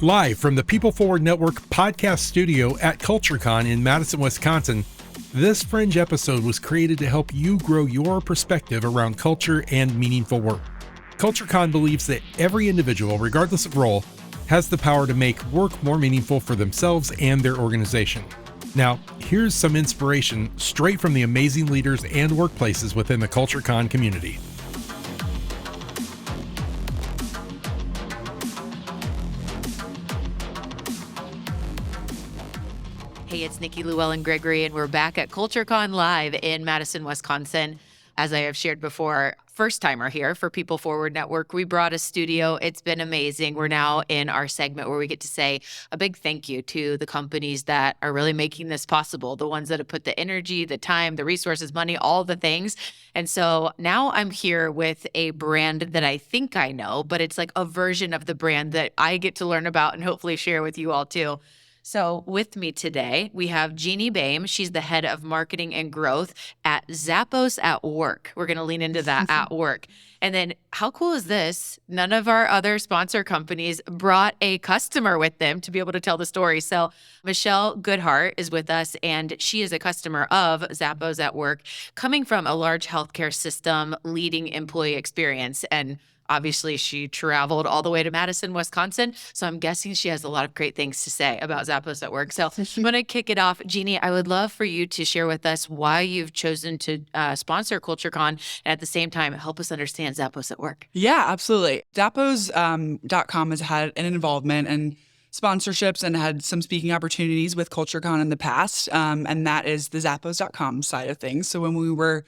Live from the People Forward Network podcast studio at CultureCon in Madison, Wisconsin, this Fringe episode was created to help you grow your perspective around culture and meaningful work. CultureCon believes that every individual, regardless of role, has the power to make work more meaningful for themselves and their organization. Now, here's some inspiration straight from the amazing leaders and workplaces within the CultureCon community. Hey, it's Nikki, Llewellyn Gregory, and we're back at CultureCon Live in Madison, Wisconsin. As I have shared before, first timer here for People Forward Network. We brought a studio. It's been amazing. We're now in our segment where we get to say a big thank you to the companies that are really making this possible, the ones that have put the energy, the time, the resources, money, all the things. And so now I'm here with a brand that I think I know, but it's like a version of the brand that I get to learn about and hopefully share with you all too. So with me today, we have Jeannie Boehm. She's the head of marketing and growth at Zappos at Work. We're going to lean into that at work. And then how cool is this? None of our other sponsor companies brought a customer with them to be able to tell the story. So Michelle Goodhart is with us, and she is a customer of Zappos at Work, coming from a large healthcare system, leading employee experience. And obviously, she traveled all the way to Madison, Wisconsin. So I'm guessing she has a lot of great things to say about Zappos at Work. So I'm going to kick it off. Jeannie, I would love for you to share with us why you've chosen to sponsor CultureCon and at the same time help us understand Zappos at Work. Yeah, absolutely. Zappos.com has had an involvement and sponsorships and had some speaking opportunities with CultureCon in the past. And that is the Zappos.com side of things. So when we were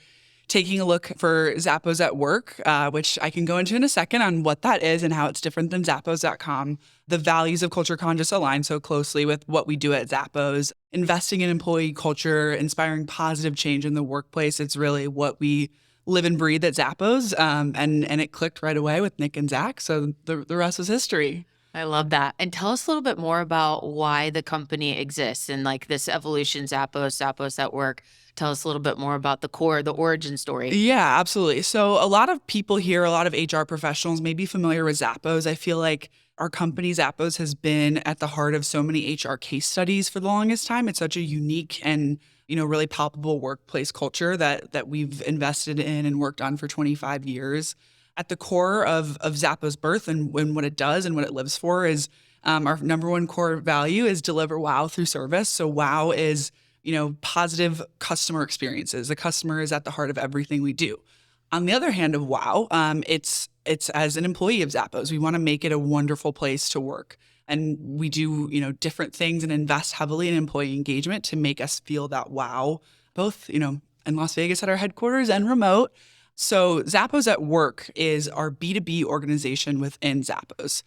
taking a look for Zappos at Work, which I can go into in a second on what that is and how it's different than Zappos.com. The values of CultureCon just align so closely with what we do at Zappos. Investing in employee culture, inspiring positive change in the workplace. It's really what we live and breathe at Zappos. And it clicked right away with Nick and Zach. So the rest is history. I love that. And tell us a little bit more about why the company exists and like this evolution, Zappos at Work. Tell us a little bit more about the core, the origin story. Yeah, absolutely. So a lot of people here, a lot of HR professionals may be familiar with Zappos. I feel like our company, Zappos, has been at the heart of so many HR case studies for the longest time. It's such a unique and, really palpable workplace culture that we've invested in and worked on for 25 years. At the core of Zappos' birth and what it does and what it lives for is our number one core value is deliver wow through service. So wow is positive customer experiences. The customer is at the heart of everything we do. On the other hand of wow, it's as an employee of Zappos, we want to make it a wonderful place to work. And we do, different things and invest heavily in employee engagement to make us feel that wow, both, in Las Vegas at our headquarters and remote. So Zappos at Work is our B2B organization within Zappos.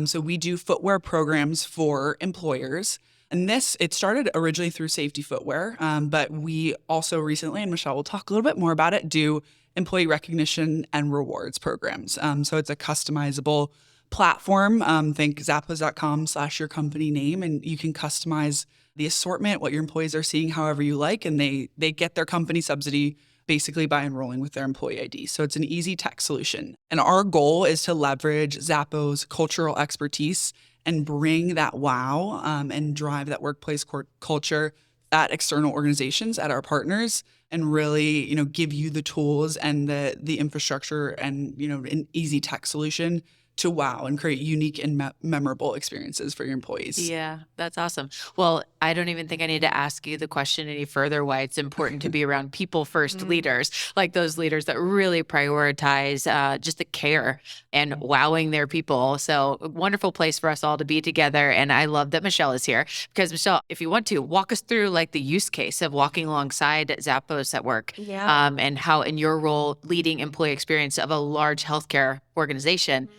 So we do footwear programs for employers. And it started originally through safety footwear, but we also recently, and Michelle will talk a little bit more about it, do employee recognition and rewards programs. So it's a customizable platform. Think zappos.com/your company name, and you can customize the assortment, what your employees are seeing, however you like, and they get their company subsidy basically by enrolling with their employee ID. So it's an easy tech solution. And our goal is to leverage Zappos' cultural expertise and bring that wow and drive that workplace culture at external organizations, at our partners, and really, give you the tools and the infrastructure and, an easy tech solution to wow and create unique and memorable experiences for your employees. Yeah, that's awesome. Well, I don't even think I need to ask you the question any further why it's important to be around people first leaders, like those leaders that really prioritize just the care and wowing their people. So a wonderful place for us all to be together. And I love that Michelle is here because Michelle, if you want to walk us through like the use case of walking alongside Zappos at Work and how in your role leading employee experience of a large healthcare organization,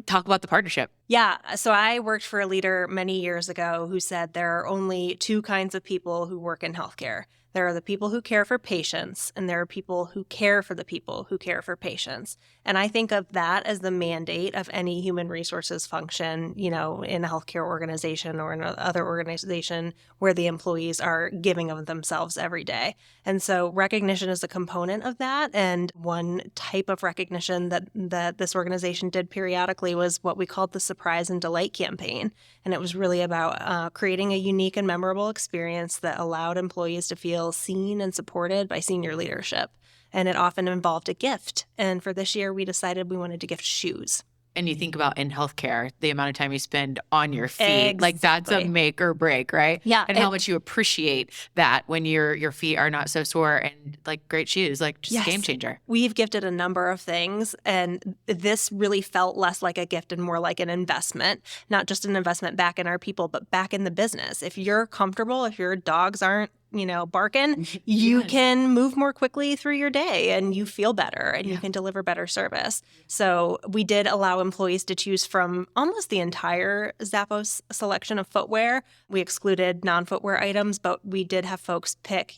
talk about the partnership. Yeah. So I worked for a leader many years ago who said there are only two kinds of people who work in healthcare. There are the people who care for patients, and there are people who care for the people who care for patients. And I think of that as the mandate of any human resources function, in a healthcare organization or in another organization where the employees are giving of themselves every day. And so recognition is a component of that. And one type of recognition that this organization did periodically was what we called the Surprise and Delight campaign. And it was really about creating a unique and memorable experience that allowed employees to feel seen and supported by senior leadership. And it often involved a gift. And for this year, we decided we wanted to gift shoes. And you think about in healthcare, the amount of time you spend on your feet, like that's a make or break, right? Yeah. And how much you appreciate that when your feet are not so sore, and like great shoes, like just a game changer. We've gifted a number of things, and this really felt less like a gift and more like an investment, not just an investment back in our people, but back in the business. If you're comfortable, if your dogs aren't barking, you can move more quickly through your day and you feel better and you can deliver better service. So we did allow employees to choose from almost the entire Zappos selection of footwear. We excluded non-footwear items, but we did have folks pick,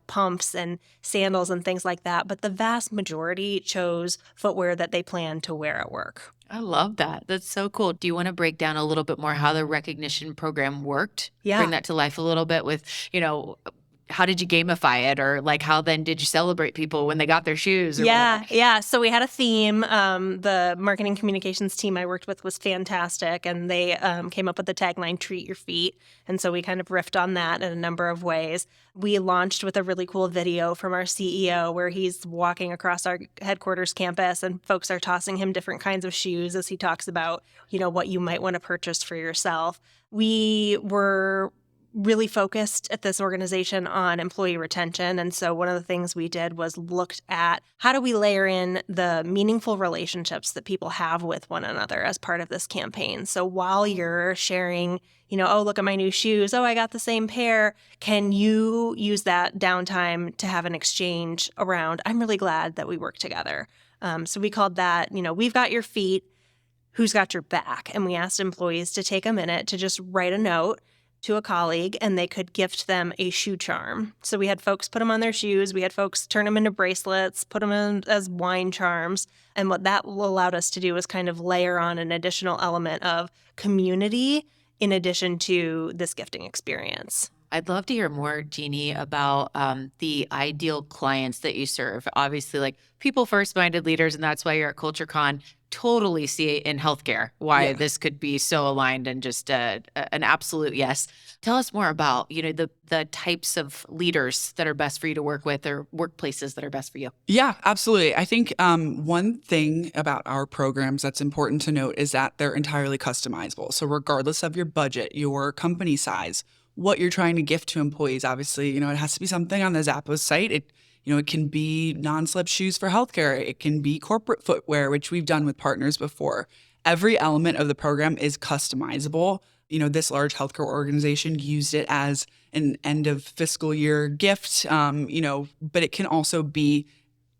pumps and sandals and things like that. But the vast majority chose footwear that they plan to wear at work. I love that. That's so cool. Do you want to break down a little bit more how the recognition program worked? Yeah. Bring that to life a little bit with, how did you gamify it, or like how then did you celebrate people when they got their shoes? Or Yeah. So we had a theme. The marketing communications team I worked with was fantastic, and they came up with the tagline, "Treat Your Feet." And so we kind of riffed on that in a number of ways. We launched with a really cool video from our CEO where he's walking across our headquarters campus and folks are tossing him different kinds of shoes as he talks about, what you might want to purchase for yourself. We were really focused at this organization on employee retention. And so one of the things we did was looked at how do we layer in the meaningful relationships that people have with one another as part of this campaign. So while you're sharing, oh, look at my new shoes. Oh, I got the same pair. Can you use that downtime to have an exchange around, I'm really glad that we work together. So we called that, we've got your feet, who's got your back? And we asked employees to take a minute to just write a note to a colleague, and they could gift them a shoe charm. So we had folks put them on their shoes. We had folks turn them into bracelets, put them in as wine charms. And what that allowed us to do was kind of layer on an additional element of community in addition to this gifting experience. I'd love to hear more, Jeannie, about the ideal clients that you serve. Obviously, like people first minded leaders, and that's why you're at CultureCon. Totally see in healthcare why this could be so aligned and just an absolute yes. Tell us more about, the types of leaders that are best for you to work with, or workplaces that are best for you. Yeah, absolutely. I think one thing about our programs that's important to note is that they're entirely customizable. So regardless of your budget, your company size, what you're trying to gift to employees, obviously, it has to be something on the Zappos site. It can be non-slip shoes for healthcare. It can be corporate footwear, which we've done with partners before. Every element of the program is customizable. This large healthcare organization used it as an end of fiscal year gift, but it can also be,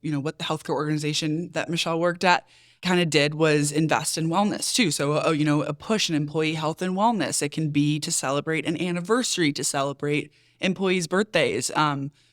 what the healthcare organization that Michelle worked at kind of did was invest in wellness too. So, a push in employee health and wellness. It can be to celebrate an anniversary, to celebrate employees' birthdays.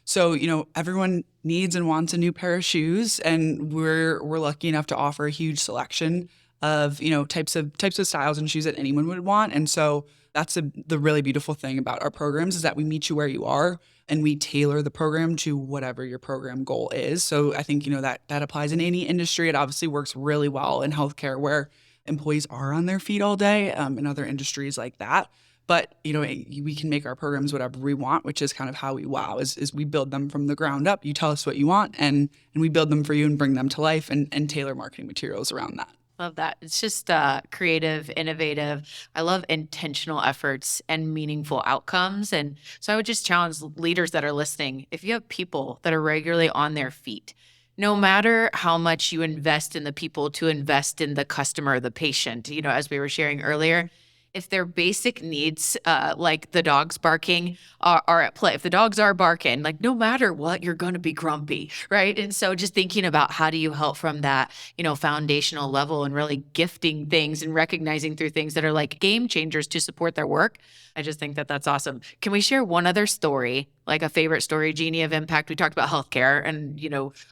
So, everyone needs and wants a new pair of shoes, and we're lucky enough to offer a huge selection of, types of styles and shoes that anyone would want. And so that's the really beautiful thing about our programs is that we meet you where you are and we tailor the program to whatever your program goal is. So I think, that applies in any industry. It obviously works really well in healthcare where employees are on their feet all day, in other industries like that. But, we can make our programs whatever we want, which is kind of how we wow, is we build them from the ground up. You tell us what you want, and we build them for you and bring them to life and tailor marketing materials around that. Love that. It's just creative, innovative. I love intentional efforts and meaningful outcomes. And so I would just challenge leaders that are listening, if you have people that are regularly on their feet, no matter how much you invest in the people, to invest in the customer, the patient, as we were sharing earlier, if their basic needs, like the dogs barking, are at play. If the dogs are barking, like no matter what, you're going to be grumpy, right? And so just thinking about how do you help from that, foundational level and really gifting things and recognizing through things that are like game changers to support their work. I just think that that's awesome. Can we share one other story, like a favorite story, Jeannie, of impact? We talked about healthcare and,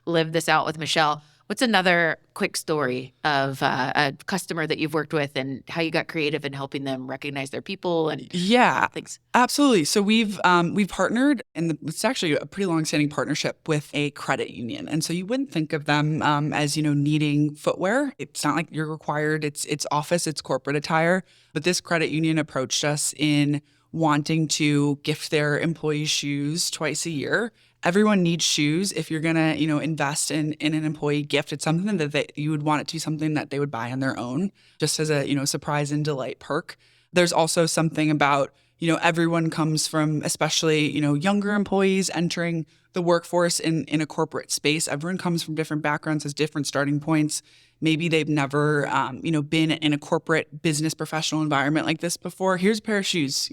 lived this out with Michelle. What's another quick story of a customer that you've worked with and how you got creative in helping them recognize their people and things? Absolutely. So we've partnered, and it's actually a pretty long-standing partnership with a credit union. And so you wouldn't think of them as needing footwear. It's not like you're required. It's office, it's corporate attire. But this credit union approached us in wanting to gift their employees shoes twice a year. Everyone needs shoes. If you're going to, invest in an employee gift, it's something that you would want it to be something that they would buy on their own, just as a, surprise and delight perk. There's also something about, everyone comes from, especially, younger employees entering the workforce in a corporate space. Everyone comes from different backgrounds, has different starting points. Maybe they've never, been in a corporate business professional environment like this before. Here's a pair of shoes.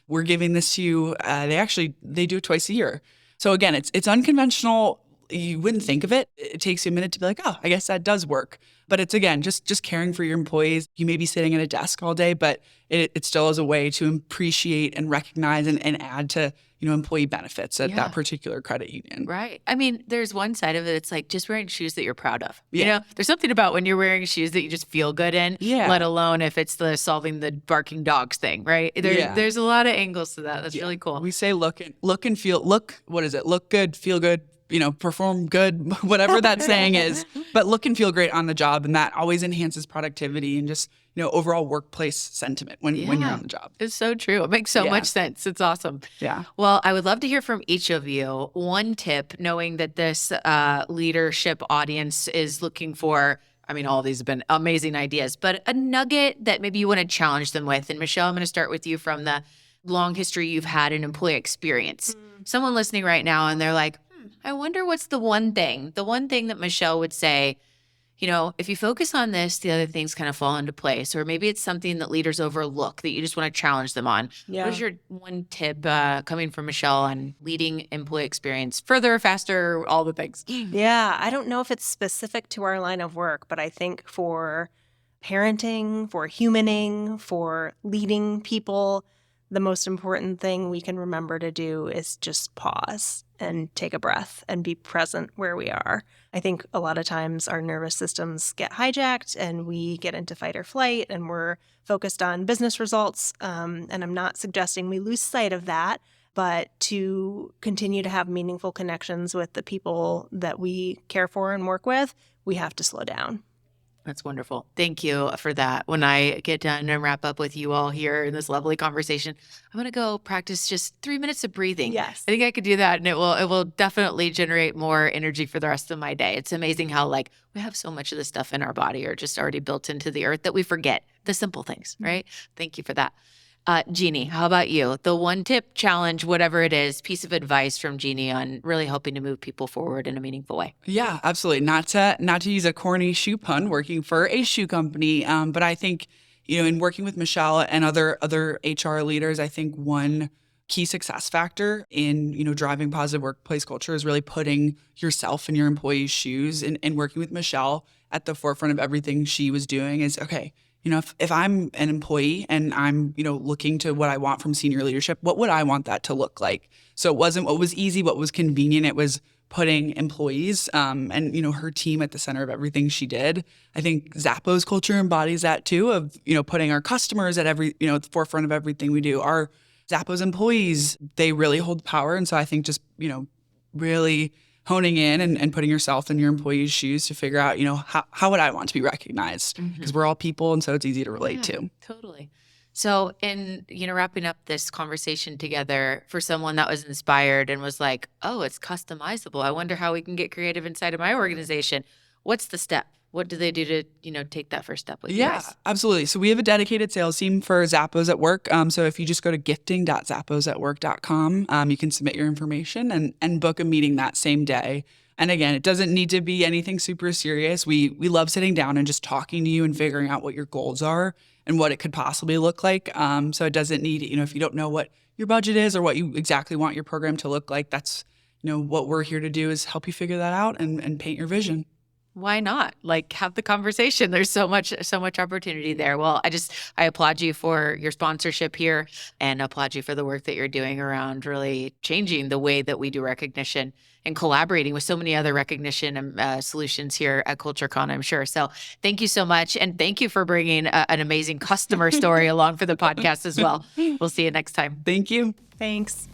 We're giving this to you. They do it twice a year. So again, it's unconventional. You wouldn't think of it. It takes you a minute to be like, oh, I guess that does work. But it's, again, just caring for your employees. You may be sitting at a desk all day, but it still is a way to appreciate and recognize and add to, employee benefits at that particular credit union. Right. I mean, there's one side of it. It's like just wearing shoes that you're proud of. Yeah. There's something about when you're wearing shoes that you just feel good in, let alone if it's the solving the barking dogs thing, right? There's a lot of angles to that. That's really cool. We say look and feel, what is it? Look good, feel good, perform good, whatever that saying is, but look and feel great on the job. And that always enhances productivity and just, overall workplace sentiment when you're on the job. It's so true. It makes so much sense. It's awesome. Yeah. Well, I would love to hear from each of you. One tip, knowing that this leadership audience is looking for, all of these have been amazing ideas, but a nugget that maybe you want to challenge them with. And Michelle, I'm going to start with you from the long history you've had in employee experience. Someone listening right now and they're like, I wonder what's the one thing that Michelle would say, if you focus on this, the other things kind of fall into place. Or maybe it's something that leaders overlook that you just want to challenge them on. Yeah. What is your one tip coming from Michelle on leading employee experience further, faster, all the things? Yeah, I don't know if it's specific to our line of work, but I think for parenting, for humaning, for leading people, the most important thing we can remember to do is just pause and take a breath and be present where we are. I think a lot of times our nervous systems get hijacked and we get into fight or flight and we're focused on business results. And I'm not suggesting we lose sight of that, but to continue to have meaningful connections with the people that we care for and work with, we have to slow down. That's wonderful. Thank you for that. When I get done and wrap up with you all here in this lovely conversation, I'm going to go practice just 3 minutes of breathing. Yes. I think I could do that, and it will definitely generate more energy for the rest of my day. It's amazing how we have so much of this stuff in our body or just already built into the earth that we forget the simple things, right? Thank you for that. Jeannie, how about you? The one tip, challenge, whatever it is, piece of advice from Jeannie on really helping to move people forward in a meaningful way. Yeah, absolutely. Not to use a corny shoe pun, working for a shoe company, but I think, in working with Michelle and other HR leaders, I think one key success factor in, driving positive workplace culture is really putting yourself in your employees' shoes, and working with Michelle at the forefront of everything she was doing is, okay, if I'm an employee and I'm, looking to what I want from senior leadership, what would I want that to look like? So it wasn't what was easy, what was convenient. It was putting employees and, her team at the center of everything she did. I think Zappos culture embodies that too, of, putting our customers at at the forefront of everything we do. Our Zappos employees, they really hold power. And so I think just, really honing in and putting yourself in your employees' shoes to figure out, how would I want to be recognized? Because we're all people, and so it's easy to relate to. Totally. So in, wrapping up this conversation together, for someone that was inspired and was like, oh, it's customizable. I wonder how we can get creative inside of my organization. What's the step? What do they do to, take that first step with you guys? Absolutely. So we have a dedicated sales team for Zappos at Work. So if you just go to gifting.zapposatwork.com, you can submit your information and book a meeting that same day. And again, it doesn't need to be anything super serious. We love sitting down and just talking to you and figuring out what your goals are and what it could possibly look like. So it doesn't need, if you don't know what your budget is or what you exactly want your program to look like, that's, what we're here to do is help you figure that out and paint your vision. Why not? Like, have the conversation. There's so much opportunity there. Well, I applaud you for your sponsorship here and applaud you for the work that you're doing around really changing the way that we do recognition and collaborating with so many other recognition solutions here at CultureCon, I'm sure. So thank you so much. And thank you for bringing an amazing customer story along for the podcast as well. We'll see you next time. Thank you. Thanks.